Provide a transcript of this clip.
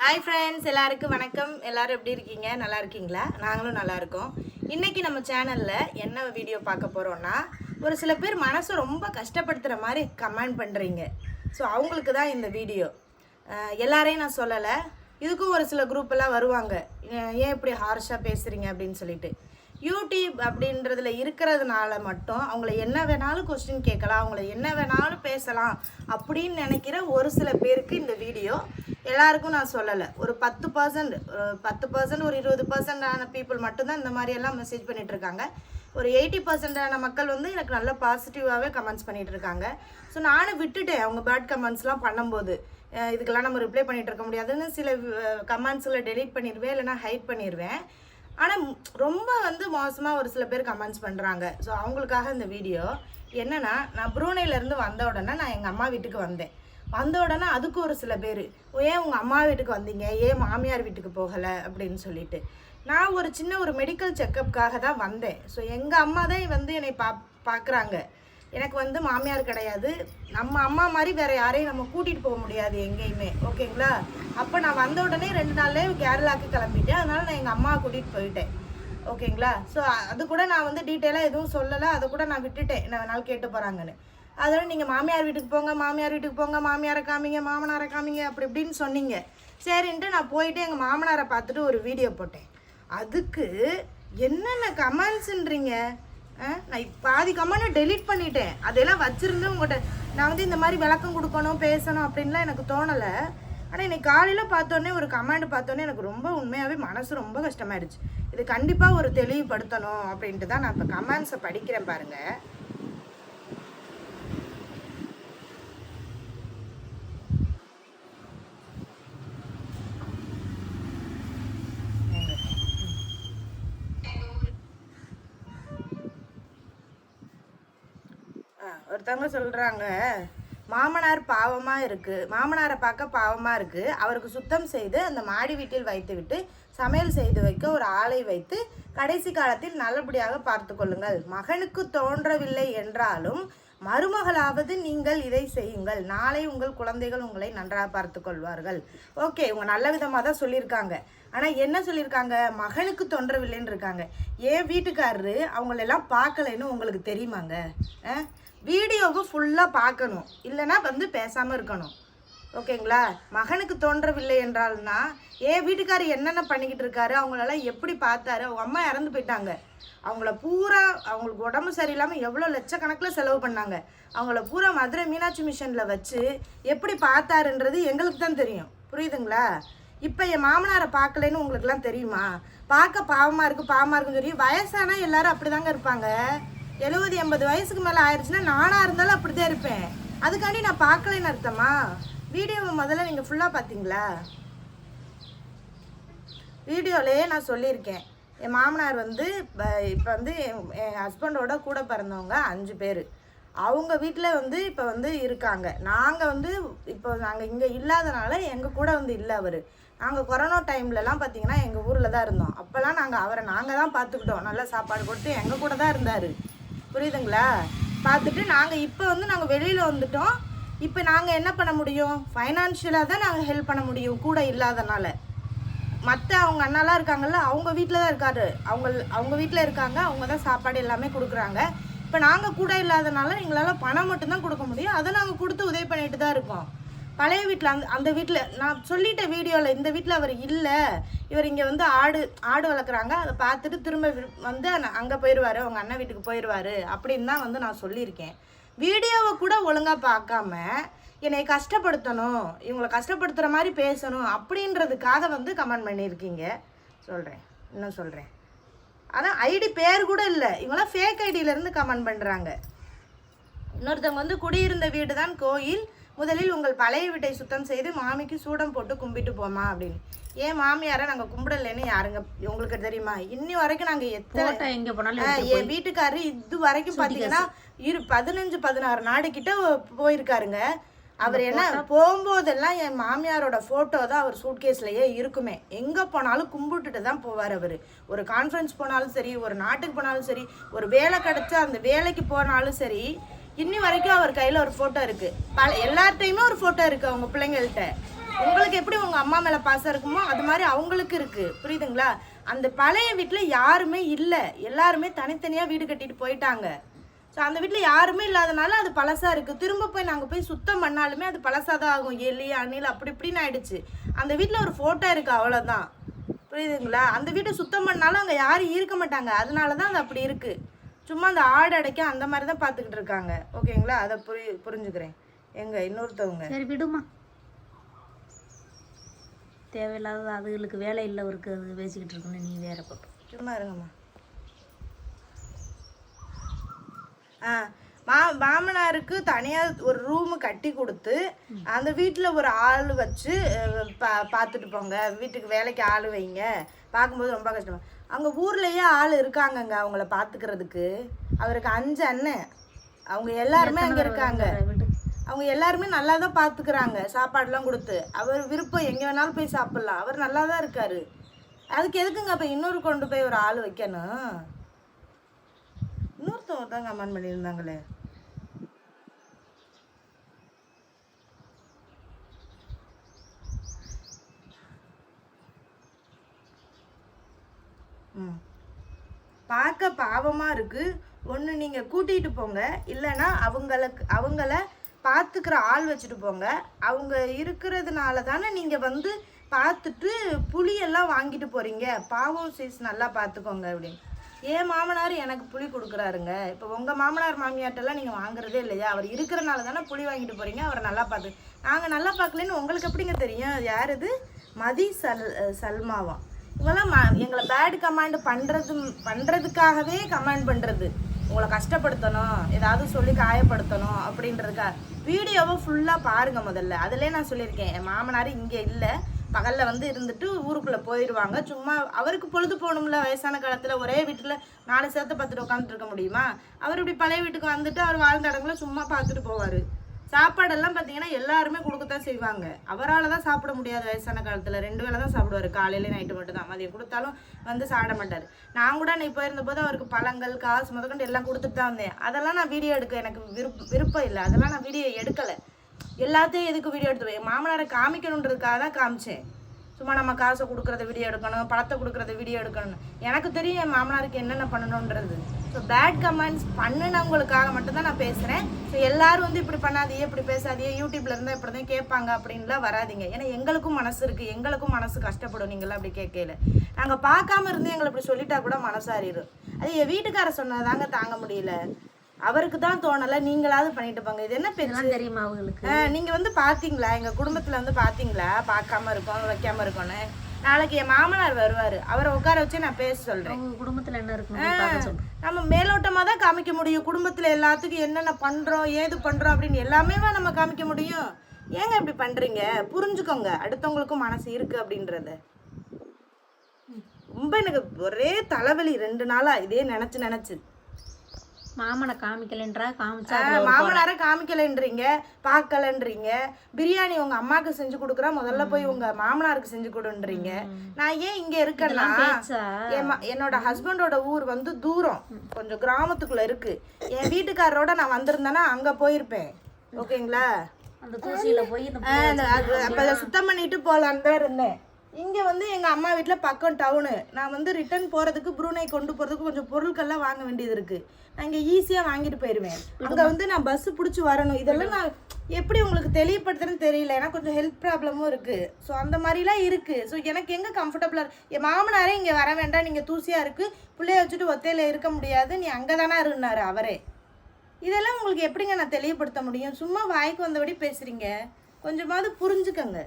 Hi friends, எல்லாருக்கும் வணக்கம். எல்லாரும் எப்படி இருக்கீங்க? நல்லா இருக்கீங்களா? நாங்களும் நல்லா இருக்கோம். இன்றைக்கி நம்ம சேனலில் என்ன வீடியோ பார்க்க போகிறோன்னா, ஒரு சில பேர் மனசை ரொம்ப கஷ்டப்படுத்துகிற மாதிரி கமெண்ட் பண்ணுறீங்க. ஸோ அவங்களுக்கு தான் இந்த வீடியோ. எல்லாரையும் நான் சொல்லலை, இதுக்கும் ஒரு சில குரூப்பெல்லாம் வருவாங்க, ஏன் இப்படி ஹார்ஷாக பேசுகிறீங்க அப்படின்னு சொல்லிட்டு. யூடியூப் அப்படின்றதுல இருக்கிறதுனால மட்டும் அவங்கள என்ன வேணாலும் கொஸ்டின் கேட்கலாம், அவங்கள என்ன வேணாலும் பேசலாம் அப்படின்னு நினைக்கிற ஒரு சில பேருக்கு இந்த வீடியோ. எல்லாருக்கும் நான் சொல்லலை, ஒரு 10% ஒரு 20% பீப்புள் மட்டும்தான் இந்த மாதிரியெல்லாம் மெசேஜ் பண்ணிகிட்ருக்காங்க. ஒரு 80% மக்கள் வந்து எனக்கு நல்ல பாசிட்டிவாகவே கமெண்ட்ஸ் பண்ணிகிட்ருக்காங்க. ஸோ நானும் விட்டுட்டேன் அவங்க பேட் கமெண்ட்ஸ்லாம் பண்ணும்போது. இதுக்கெல்லாம் நம்ம ரிப்ளை பண்ணிகிட்டு இருக்க முடியாதுன்னு சில கமெண்ட்ஸில் டெலீட் பண்ணிடுவேன், இல்லைனா ஹைட் பண்ணிடுவேன். ஆனால் ரொம்ப வந்து மோசமாக ஒரு சில பேர் கமெண்ட்ஸ் பண்ணுறாங்க. ஸோ அவங்களுக்காக இந்த வீடியோ. என்னென்னா, நான் ப்ரூனேலேருந்து வந்த உடனே நான் எங்கள் அம்மா வீட்டுக்கு வந்தேன். வந்த உடனே அதுக்கு ஒரு சில பேர், ஏன் உங்கள் அம்மா வீட்டுக்கு வந்தீங்க, ஏன் மாமியார் வீட்டுக்கு போகலை அப்படின்னு சொல்லிட்டு. நான் ஒரு சின்ன ஒரு மெடிக்கல் செக்கப்புக்காக தான் வந்தேன். ஸோ எங்கள் அம்மா தான் வந்து என்னை பார்க்குறாங்க. எனக்கு வந்து மாமியார் கிடையாது, நம்ம அம்மா மாதிரி வேறு யாரையும் நம்ம கூட்டிகிட்டு போக முடியாது எங்கேயுமே, ஓகேங்களா? அப்போ நான் வந்த உடனே 2 நாள்லேயே கேரளாவுக்கு கிளம்பிட்டேன். அதனால் நான் எங்கள் அம்மாவை கூட்டிகிட்டு போயிட்டேன், ஓகேங்களா? ஸோ அது கூட நான் வந்து டீட்டெயிலாக எதுவும் சொல்லலை, அதை கூட நான் விட்டுட்டேன், என்ன வேணாலும் கேட்டு போகிறாங்கன்னு. அதோட நீங்கள் மாமியார் வீட்டுக்கு போங்க, மாமியார் வீட்டுக்கு போங்க, மாமியாரை காமிங்க, மாமனாரை காமிங்க அப்படி இப்படின்னு சொன்னீங்க. சரின்ட்டு நான் போயிட்டு எங்கள் மாமனாரை பார்த்துட்டு ஒரு வீடியோ போட்டேன். அதுக்கு என்னென்ன கமெண்ட்ஸுன்றீங்க? நான் பாதி கமெண்ட்டை டெலீட் பண்ணிட்டேன். அதெல்லாம் வச்சுருந்து உங்கள்கிட்ட நான் வந்து இந்த மாதிரி விளக்கம் கொடுக்கணும், பேசணும் அப்படின்லாம் எனக்கு தோணலை. ஆனால் இன்னைக்கு காலையில் பார்த்தோன்னே ஒரு கமெண்ட் பார்த்தோன்னே எனக்கு ரொம்ப உண்மையாகவே மனசு ரொம்ப கஷ்டமாயிடுச்சு. இது கண்டிப்பாக ஒரு தெளிவுபடுத்தணும் அப்படின்ட்டு தான் நான் இப்போ கமெண்ட்ஸை படிக்கிறேன் பாருங்கள். ஒருத்தவங்க சொல்கிறாங்க, மாமனார் பாவமாக இருக்குது, மாமனாரை பார்க்க பாவமாக இருக்குது, அவருக்கு சுத்தம் செய்து அந்த மாடி வீட்டில் வைத்துவிட்டு சமையல் செய்து வைக்க ஒரு ஆளை வைத்து கடைசி காலத்தில் நல்லபடியாக பார்த்து கொள்ளுங்கள். மகனுக்கு தோன்றவில்லை என்றாலும் மருமகளாவது நீங்கள் இதை செய்யுங்கள், நாளை உங்கள் குழந்தைகள் உங்களை நன்றாக பார்த்து கொள்வார்கள். ஓகே, இவங்க நல்ல விதமாக தான் சொல்லியிருக்காங்க. ஆனால் என்ன சொல்லியிருக்காங்க? மகனுக்கு தோன்றவில்லைன்னு இருக்காங்க. ஏன் வீட்டுக்காரரு அவங்களெல்லாம் பார்க்கலைன்னு உங்களுக்கு தெரியுமாங்க? வீடியோவை ஃபுல்லாக பார்க்கணும், இல்லைனா வந்து பேசாமல் இருக்கணும், ஓகேங்களா? மகனுக்கு தோன்றவில்லை என்றால்னா ஏன் வீட்டுக்காரர் என்னென்ன பண்ணிக்கிட்டு இருக்காரு, அவங்களெல்லாம் எப்படி பார்த்தாரு? அவங்க அம்மா இறந்து போயிட்டாங்க, அவங்கள பூரா அவங்களுக்கு உடம்பு சரியில்லாமல் எவ்வளோ லட்சக்கணக்கில் செலவு பண்ணாங்க, அவங்கள பூரா மதுரை மீனாட்சி மிஷனில் வச்சு எப்படி பார்த்தாருன்றது எங்களுக்கு தான் தெரியும், புரியுதுங்களா? இப்போ என் மாமனாரை பார்க்கலைன்னு உங்களுக்குலாம் தெரியுமா? பார்க்க பாவமாக இருக்குன்னு சொல்லி வயசானால் எல்லாரும் அப்படி தாங்க இருப்பாங்க. 70-80 வயசுக்கு மேலே ஆயிடுச்சுன்னா நானாக இருந்தாலும் அப்படி தான் இருப்பேன். அதுக்காண்டி நான் பார்க்கலைன்னு அர்த்தமா? வீடியோவை முதல்ல நீங்கள் ஃபுல்லாக பார்த்தீங்களா? வீடியோலேயே நான் சொல்லியிருக்கேன், என் மாமனார் வந்து இப்போ வந்து என் ஹஸ்பண்டோட கூட பிறந்தவங்க 5 பேர் அவங்க வீட்டில் வந்து இப்போ வந்து இருக்காங்க. நாங்கள் வந்து இப்போ நாங்கள் இங்கே இல்லாதனால எங்கள் கூட வந்து இல்லை அவர். நாங்கள் கொரோனா டைம்லலாம் பார்த்திங்கன்னா எங்கள் ஊரில் தான் இருந்தோம். அப்போல்லாம் அவரை நாங்கள் தான் பார்த்துக்கிட்டோம், நல்லா சாப்பாடு கொடுத்து எங்கள் கூட தான் இருந்தார், புரியுதுங்களா? பார்த்துட்டு நாங்கள் இப்போ வந்து நாங்கள் வெளியில் வந்துட்டோம். இப்போ நாங்கள் என்ன பண்ண முடியும்? ஃபைனான்ஷியலாக தான் நாங்கள் ஹெல்ப் பண்ண முடியும், கூட இல்லாதனால. மற்ற அவங்க அண்ணாலாம் இருக்காங்கல்ல, அவங்க வீட்டில் தான் இருக்காரு, அவங்க வீட்டில் இருக்காங்க, அவங்க தான் சாப்பாடு எல்லாமே கொடுக்குறாங்க. இப்போ நாங்கள் கூட இல்லாதனால எங்களால் பணம் மட்டும்தான் கொடுக்க முடியும், அதை நாங்கள் கொடுத்து உதவி பண்ணிட்டு தான் இருக்கோம். பழைய வீட்டில் அந்த வீட்டில் நான் சொல்லிட்ட வீடியோவில், இந்த வீட்டில் அவர் இல்லை, இவர் இங்கே வந்து ஆடு வளர்க்குறாங்க, அதை பார்த்துட்டு திரும்ப வந்து அங்கே போயிடுவார், அவங்க அண்ணன் வீட்டுக்கு போயிடுவார் அப்படின்னு தான் வந்து நான் சொல்லியிருக்கேன். வீடியோவை கூட ஒழுங்காக பார்க்காம என்னை கஷ்டப்படுத்தணும், இவங்களை கஷ்டப்படுத்துகிற மாதிரி பேசணும் அப்படின்றதுக்காக வந்து கமெண்ட் பண்ணியிருக்கீங்க. இன்னும் சொல்கிறேன், அதான் ஐடி பேர் கூட இல்லை, இவங்களாம் ஃபேக் ஐடியிலேருந்து கமெண்ட் பண்ணுறாங்க. இன்னொருத்தவங்க வந்து, குடியிருந்த வீடு தான் கோயில், முதலில் உங்கள் பழைய வீட்டை சுத்தம் செய்து மாமிக்கு சூடம் போட்டு கும்பிட்டு போமா அப்படின்னு. ஏன் மாமியாரை நாங்கள் கும்பிடலைன்னு யாருங்க உங்களுக்கு தெரியுமா? இன்னி வரைக்கும் நாங்கள் எங்கே போனாலும் என் வீட்டுக்காரரு இது வரைக்கும் பார்த்தீங்கன்னா 15-16 நாடு கிட்ட போயிருக்காருங்க. அவர் என்ன போகும்போதெல்லாம் என் மாமியாரோட ஃபோட்டோ தான் அவர் சூட்கேஸ்லேயே இருக்குமே. எங்கே போனாலும் கும்பிட்டுட்டு தான் போவார் அவர். ஒரு கான்ஃபரன்ஸ் போனாலும் சரி, ஒரு நாட்டுக்கு போனாலும் சரி, ஒரு வேலை கிடச்சா அந்த வேலைக்கு போனாலும் சரி, இன்னி வரைக்கும் அவர் கையில் ஒரு ஃபோட்டோ இருக்குது. எல்லார்ட்டையுமே ஒரு ஃபோட்டோ இருக்குது அவங்க பிள்ளைங்கள்ட்ட. உங்களுக்கு எப்படி உங்கள் அம்மா மேலே பாசம் இருக்குமோ அது மாதிரி அவங்களுக்கு இருக்குது, புரியுதுங்களா? அந்த பழைய வீட்டில் யாருமே இல்லை, எல்லாருமே தனித்தனியாக வீடு கட்டிட்டு போயிட்டாங்க. ஸோ அந்த வீட்டில் யாருமே இல்லாதனால அது பழசாக இருக்குது. திரும்ப போய் நாங்கள் போய் சுத்தம் பண்ணாலுமே அது பழசாக தான் ஆகும். எலி அணில் அப்படி இப்படின்னு ஆயிடுச்சு. அந்த வீட்டில் ஒரு ஃபோட்டோ இருக்குது, அவ்வளோதான், புரியுதுங்களா? அந்த வீட்டை சுத்தம் பண்ணாலும் அங்கே யாரும் இருக்க மாட்டாங்க, அதனால தான் அது அப்படி இருக்குது. சும்மா அந்த ஆடு அடைக்க அந்த மாதிரி தான் பார்த்துக்கிட்டு இருக்காங்க. ஓகேங்களா? அதை புரிஞ்சுக்கிறேன். எங்க இன்னொருத்தவங்க சரி விடுமா, தேவையில்லாத அதுகளுக்கு வேலை இல்லை இருக்கு, அது பேசிக்கிட்டு இருக்குன்னு நீ வேற போட்டு சும்மா இருங்கம்மா. மாமனாருக்கு தனியாக ஒரு ரூமு கட்டி கொடுத்து அந்த வீட்டில் ஒரு ஆள் வச்சு பார்த்துட்டு போங்க, வீட்டுக்கு வேலைக்கு ஆள் வைங்க. பார்க்கும்போது ரொம்ப கஷ்டமா. அங்கே ஊர்லேயே ஆள் இருக்காங்கங்க அவங்கள பார்த்துக்கிறதுக்கு. அவருக்கு 5 அண்ணன், அவங்க எல்லாருமே அங்கே இருக்காங்க. அவங்க எல்லாருமே நல்லா தான் பார்த்துக்கிறாங்க, சாப்பாடுலாம் கொடுத்து. அவர் விருப்பம் எங்கே வேணாலும் போய் சாப்பிட்லாம், அவர் நல்லா தான் இருக்கார். அதுக்கு எதுக்குங்க அப்போ இன்னொரு கொண்டு போய் ஒரு ஆள் வைக்கணும்? இன்னொருத்தவங்க தான் கமெண்ட் பண்ணியிருந்தாங்களே. பார்க்க பாவமாக இருக்குது. ஒன்று நீங்கள் கூட்டிகிட்டு போங்க, இல்லைன்னா அவங்கள பார்த்துக்கிற ஆள் வச்சுட்டு போங்க. அவங்க இருக்கிறதுனால தானே நீங்கள் வந்து பார்த்துட்டு புளியெல்லாம் வாங்கிட்டு போகிறீங்க. பாவம் சீஸ் நல்லா பார்த்துக்கோங்க அப்படின்னு. ஏன் மாமனார் எனக்கு புளி கொடுக்குறாருங்க. இப்போ உங்கள் மாமனார் மாமியார்ட்டெல்லாம் நீங்கள் வாங்குறதே இல்லையா? அவர் இருக்கிறனால தானே புளி வாங்கிட்டு போகிறீங்க. அவரை நல்லா பார்த்து. நாங்கள் நல்லா பார்க்கலன்னு உங்களுக்கு எப்படிங்க தெரியும்? யார் இது? மதி சல்மாவா? இவங்கெல்லாம் எங்களை பேட் கமெண்ட் பண்ணுறதுக்காகவே கமெண்ட் பண்ணுறது. உங்களை கஷ்டப்படுத்தணும், ஏதாவது சொல்லி காயப்படுத்தணும் அப்படின்றதுக்காக. வீடியோவை ஃபுல்லாக பாருங்கள் முதல்ல. அதிலே நான் சொல்லியிருக்கேன், என் மாமனார் இங்கே இல்லை, பகலில் வந்து இருந்துட்டு ஊருக்குள்ளே போயிடுவாங்க. சும்மா அவருக்கு பொழுது போகணும்ல, வயசான காலத்தில் ஒரே வீட்டில் 4 சேர்த்து பார்த்துட்டு உட்காந்துட்டு இருக்க முடியுமா? அவர் இப்படி பழைய வீட்டுக்கு வந்துட்டு அவர் வாழ்ந்த இடங்கள சும்மா பார்த்துட்டு போவார். சாப்பாடெல்லாம் பார்த்தீங்கன்னா எல்லாருமே கொடுக்கத்தான் செய்வாங்க. அவரால் தான் சாப்பிட முடியாது, வயசான காலத்தில் 2 வேளை தான் சாப்பிடுவார், காலையில நைட்டு மட்டும் தான். மதியம் கொடுத்தாலும் வந்து சாப்பிட மாட்டார். நான் கூட நீ போயிருந்தபோது அவருக்கு பழங்கள் காசு முதற்கொண்டு எல்லாம் கொடுத்துட்டு தான் வந்தேன். அதெல்லாம் நான் வீடியோ எடுக்க எனக்கு விருப்பம் இல்லை, அதெல்லாம் நான் வீடியோ எடுக்கலை. எல்லாத்தையும் எதுக்கு வீடியோ எடுத்துருவேன்? மாமனாரை காமிக்கணுன்றதுக்காக தான் காமிச்சேன். சும்மா நம்ம காசை கொடுக்குறத வீடியோ எடுக்கணும், பழத்தை கொடுக்குறத வீடியோ எடுக்கணும். எனக்கு தெரியும் என் மாமனாருக்கு என்னென்ன பண்ணணுன்றது. ஸோ பேட் கமெண்ட்ஸ் பண்ணினவங்களுக்காக மட்டும்தான் நான் பேசுகிறேன். ஸோ எல்லோரும் வந்து இப்படி பண்ணாதையே, இப்படி பேசாதையே, யூடியூப்ல இருந்தால் இப்படி தான் கேட்பாங்க அப்படின்லாம் வராதிங்க. ஏன்னா எங்களுக்கும் மனசு இருக்குது, எங்களுக்கும் மனசு கஷ்டப்படும் நீங்களாம் அப்படி கேட்கல. நாங்கள் பார்க்காம இருந்து எங்களை இப்படி சொல்லிட்டா கூட மனசாரிடும். அது என் வீட்டுக்கார சொன்னதாங்க தாங்க முடியல. அவருக்கு தான் தோணலை, நீங்களாவது பண்ணிட்டு போங்க. இது என்ன பேச்சு தெரியுமா அவங்களுக்கு? நீங்கள் வந்து பார்த்தீங்களா? எங்கள் குடும்பத்தில் வந்து பார்த்தீங்களா பார்க்காம இருக்கோம் வைக்காம இருக்கோன்னு? நாளைக்கு என் மாமனார் வருவார், அவரை உட்கார வச்சு நான் பேச சொல்கிறேன். குடும்பத்தில் என்ன இருக்கு நம்ம மேலோட்டமாக தான் காமிக்க முடியும். குடும்பத்தில் எல்லாத்துக்கும் என்னென்ன பண்ணுறோம், ஏது பண்ணுறோம் அப்படின்னு எல்லாமே நம்ம காமிக்க முடியும். ஏங்க இப்படி பண்ணுறீங்க? புரிஞ்சுக்கோங்க, அடுத்தவங்களுக்கும் மனசு இருக்குது அப்படின்றத. ரொம்ப எனக்கு ஒரே தலைவலி 2 நாளாக இதே நினச்சி மாமனை காமிக்கலன்றா, மாமனாரை காமிக்கலன்றீங்க, பார்க்கலன்றீங்க. பிரியாணி உங்க அம்மாவுக்கு செஞ்சு கொடுக்குறா, முதல்ல போய் உங்க மாமனாருக்கு செஞ்சு கொடுன்றீங்க. நான் ஏன் இங்க இருக்கேன்னா, என்னோட ஹஸ்பண்டோட ஊர் வந்து தூரம், கொஞ்சம் கிராமத்துக்குள்ள இருக்கு. என் வீட்டுக்காரரோட நான் வந்திருந்தேன்னா அங்க போயிருப்பேன். ஓகேங்களா? அந்த தூசியில போய் அப்ப சுத்தம் பண்ணிட்டு போலான்னு தான் இருந்தேன். இங்கே வந்து எங்கள் அம்மா வீட்டில் பக்கம் டவுனு. நான் வந்து ரிட்டர்ன் போகிறதுக்கு ப்ரூனை கொண்டு போகிறதுக்கு கொஞ்சம் பொருட்கள்லாம் வாங்க வேண்டியது இருக்குது. நான் இங்கே ஈஸியாக வாங்கிட்டு போயிடுவேன். அங்கே வந்து நான் பஸ்ஸு பிடிச்சி வரணும். இதெல்லாம் நான் எப்படி உங்களுக்கு தெளிவுபடுத்துறேன்னு தெரியல, ஏன்னா கொஞ்சம் ஹெல்த் ப்ராப்ளமும் இருக்குது. ஸோ அந்த மாதிரிலாம் இருக்குது. ஸோ எனக்கு எங்கே கம்ஃபர்டபுளாக என் மாமனாரே இங்கே வர வேண்டாம், நீங்கள் தூசியாக இருக்குது, பிள்ளைய வச்சுட்டு ஒத்தையில் இருக்க முடியாது, நீ அங்கே தானே இருந்தார் அவரே. இதெல்லாம் உங்களுக்கு எப்படிங்க நான் தெளிவுபடுத்த முடியும்? சும்மா வாய்க்கு வந்தபடி பேசுகிறீங்க, கொஞ்சமாவது புரிஞ்சுக்கங்க.